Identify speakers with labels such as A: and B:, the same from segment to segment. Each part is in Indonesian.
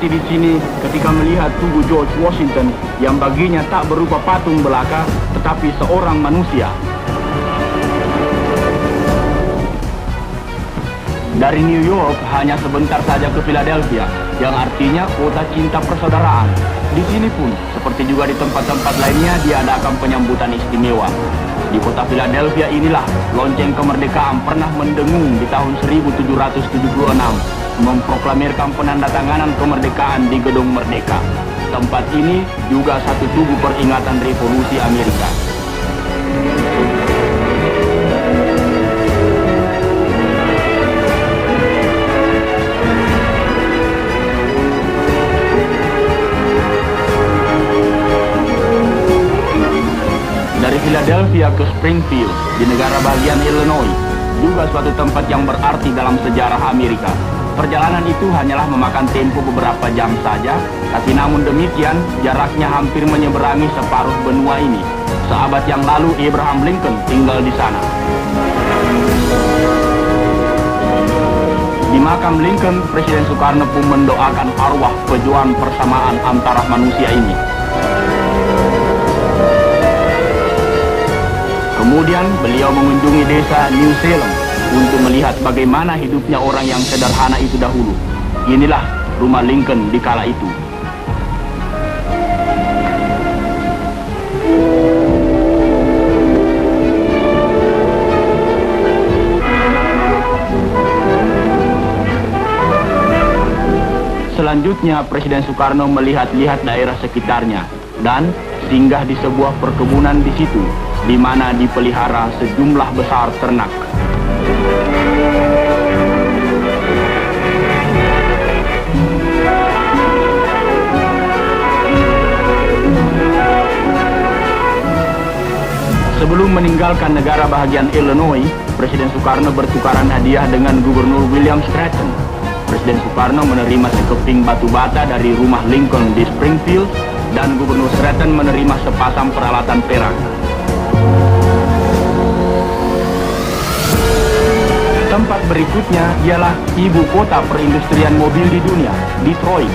A: seperti di sini ketika melihat tubuh George Washington yang baginya tak berupa patung belaka, tetapi seorang manusia. Dari New York hanya sebentar saja ke Philadelphia, yang artinya kota cinta persaudaraan. Di sini pun, seperti juga di tempat-tempat lainnya, diadakan penyambutan istimewa. Di kota Philadelphia inilah lonceng kemerdekaan pernah mendengung di tahun 1776, memproklamirkan penandatanganan kemerdekaan di Gedung Merdeka. Tempat ini juga satu tugu peringatan revolusi Amerika. Dari Philadelphia ke Springfield di negara bagian Illinois, juga suatu tempat yang berarti dalam sejarah Amerika. Perjalanan itu hanyalah memakan tempo beberapa jam saja, tapi namun demikian jaraknya hampir menyeberangi separuh benua ini. Seabad yang lalu Abraham Lincoln tinggal di sana. Di makam Lincoln, Presiden Soekarno pun mendoakan arwah pejuang persamaan antara manusia ini. Kemudian beliau mengunjungi desa New Salem untuk melihat bagaimana hidupnya orang yang sederhana itu dahulu. Inilah rumah Lincoln di kala itu. Selanjutnya Presiden Soekarno melihat-lihat daerah sekitarnya dan singgah di sebuah perkebunan di situ, di mana dipelihara sejumlah besar ternak. Sebelum meninggalkan negara bahagian Illinois, Presiden Soekarno bertukaran hadiah dengan Gubernur William Stratton. Presiden Soekarno menerima sekeping batu bata dari rumah Lincoln di Springfield, dan Gubernur Stratton menerima sepasang peralatan perak. Tempat berikutnya ialah ibu kota perindustrian mobil di dunia, Detroit.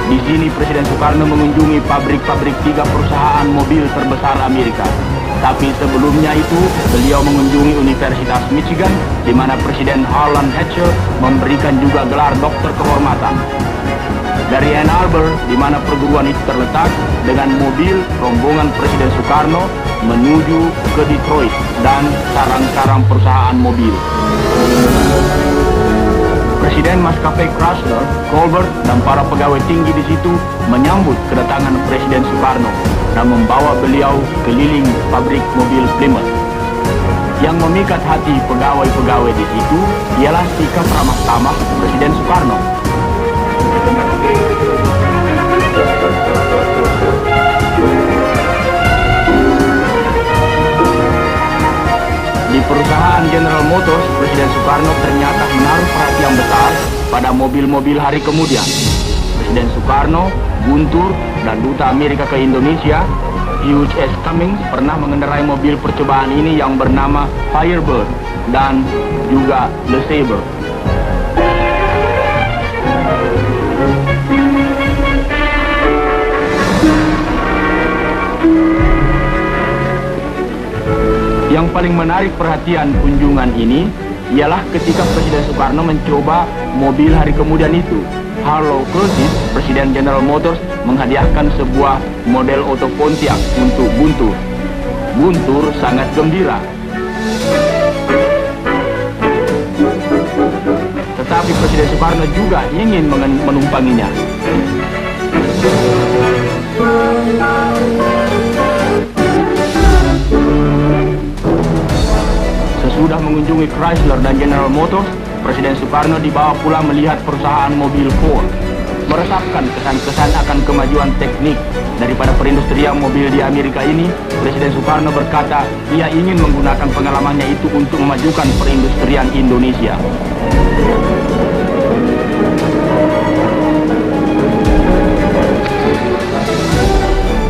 A: Di sini Presiden Soekarno mengunjungi pabrik-pabrik 3 perusahaan mobil terbesar Amerika. Tapi sebelumnya itu, beliau mengunjungi Universitas Michigan, di mana Presiden Harlan Hatcher memberikan juga gelar doktor kehormatan. Dari Ann Arbor, di mana perguruan itu terletak, dengan mobil rombongan Presiden Soekarno menuju ke Detroit dan sarang-sarang perusahaan mobil. Presiden maskapai Chrysler, Colbert, dan para pegawai tinggi di situ menyambut kedatangan Presiden Soekarno dan membawa beliau keliling pabrik mobil Plymouth. Yang memikat hati pegawai-pegawai di situ ialah sikap ramah tamah Presiden Soekarno. Di perusahaan General Motors, Presiden Soekarno ternyata menaruh perhatian besar pada mobil-mobil hari kemudian. Presiden Soekarno, Guntur, dan Duta Amerika ke Indonesia, Hugh S. Cummings, pernah mengendarai mobil percobaan ini yang bernama Firebird dan juga Le Sabre. Yang paling menarik perhatian kunjungan ini ialah ketika Presiden Soekarno mencoba mobil hari kemudian itu. Harlow Curtis, Presiden General Motors, menghadiahkan sebuah model Otto Pontiac untuk Guntur. Guntur sangat gembira. Tetapi Presiden Soekarno juga ingin menumpanginya. Sesudah mengunjungi Chrysler dan General Motors, Presiden Soekarno dibawa pula melihat perusahaan mobil Ford. Meresapkan kesan-kesan akan kemajuan teknik daripada perindustrian mobil di Amerika ini, Presiden Soekarno berkata ia ingin menggunakan pengalamannya itu untuk memajukan perindustrian Indonesia.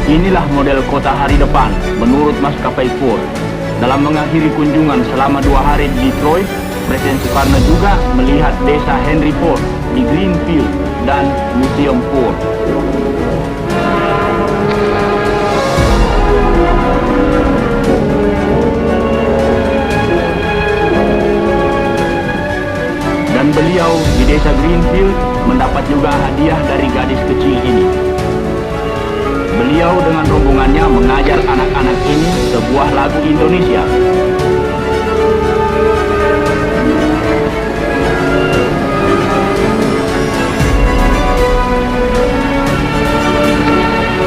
A: Inilah model kota hari depan menurut maskapai Ford. Dalam mengakhiri kunjungan selama 2 hari di Detroit, Presiden Soekarno juga melihat desa Henry Ford di Greenfield dan Museum Ford. Dan beliau di desa Greenfield mendapat juga hadiah dari gadis kecil ini. Beliau dengan rombongannya mengajar anak-anak ini sebuah lagu Indonesia.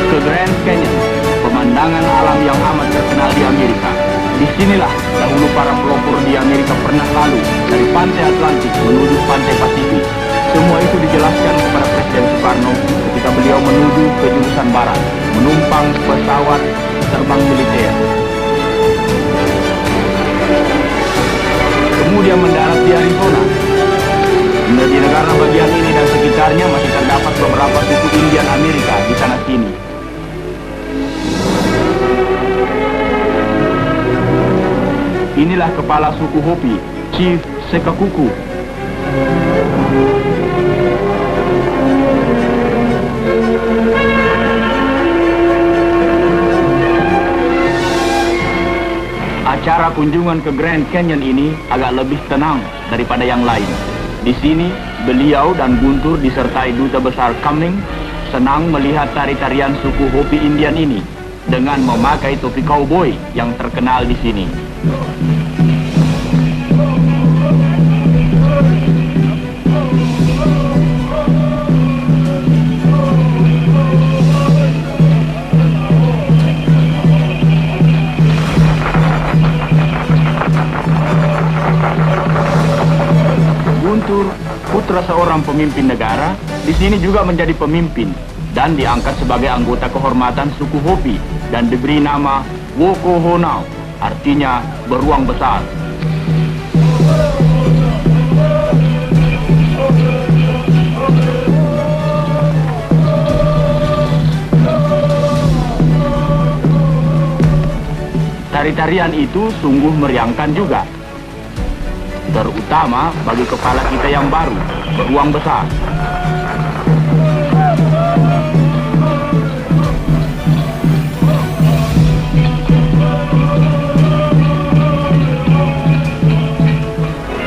A: Ke Grand Canyon, pemandangan alam yang amat terkenal di Amerika. Disinilah dahulu para pelopor di Amerika pernah lalu dari pantai Atlantik menuju pantai Pasifik. Semua itu dijelaskan kepada Presiden Soekarno ketika beliau menuju ke jurusan barat, menumpang pesawat terbang militer. Kemudian mendarat di Arizona. Di negara bagian ini dan sekitarnya masih terdapat beberapa suku Indian Amerika di sana sini. Inilah kepala suku Hopi, Chief Sekakuku. Acara kunjungan ke Grand Canyon ini agak lebih tenang daripada yang lain. Di sini, beliau dan Guntur disertai Duta Besar Cumming senang melihat tari-tarian suku Hopi Indian ini dengan memakai topi cowboy yang terkenal di sini. Guntur, putra seorang pemimpin negara, di sini juga menjadi pemimpin dan diangkat sebagai anggota kehormatan suku Hopi dan diberi nama Wokohonau, artinya beruang besar. Tari-tarian itu sungguh meriangkan juga, terutama bagi kepala kita yang baru, beruang besar.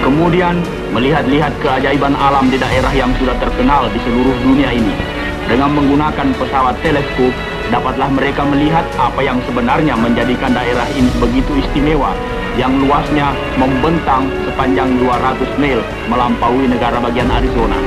A: Kemudian melihat-lihat keajaiban alam di daerah yang sudah terkenal di seluruh dunia ini. Dengan menggunakan pesawat teleskop, dapatlah mereka melihat apa yang sebenarnya menjadikan daerah ini begitu istimewa, yang luasnya membentang sepanjang 200 mil melampaui negara bagian Arizona.